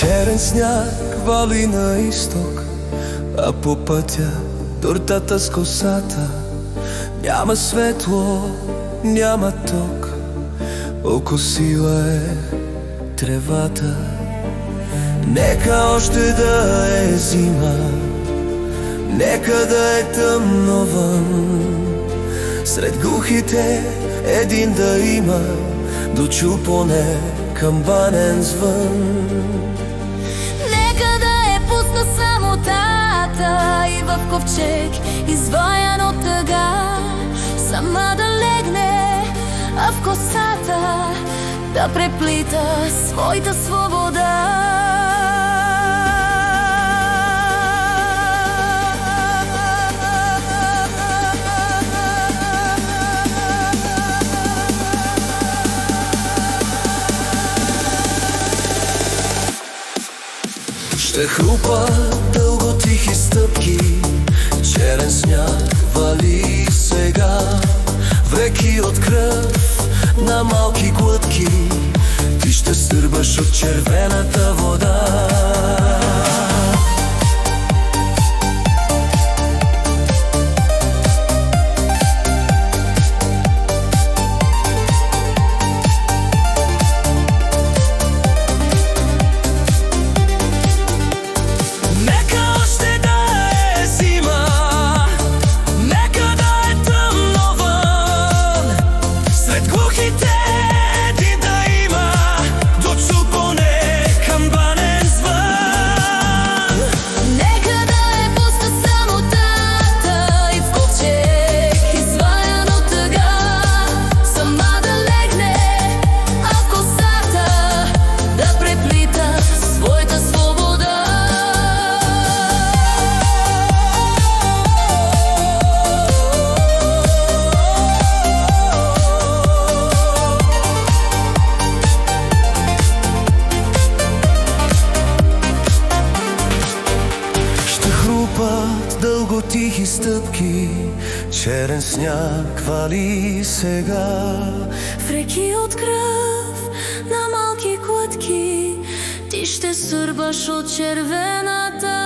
Черен сняг вали на изток, а по пътя тортата с косата. Няма светло, няма ток, окосила е тревата. Нека още да е зима, нека да е тъмно вън. Сред глухите един да има, дочу поне камбанен звън. Нека да е пуста самотата и в ковчег изваян от тъга, сама да легне, а в косата да преплита своята свобода. Ще хрупа дълго тихи стъпки, черен сняг вали сега. В реки от кръв на малки глътки, ти ще сърбаш от червената вода. Дълго тихи стъпки, черен сняг вали сега. В реки от кръв на малки глътки, ти ще сърбаш от червената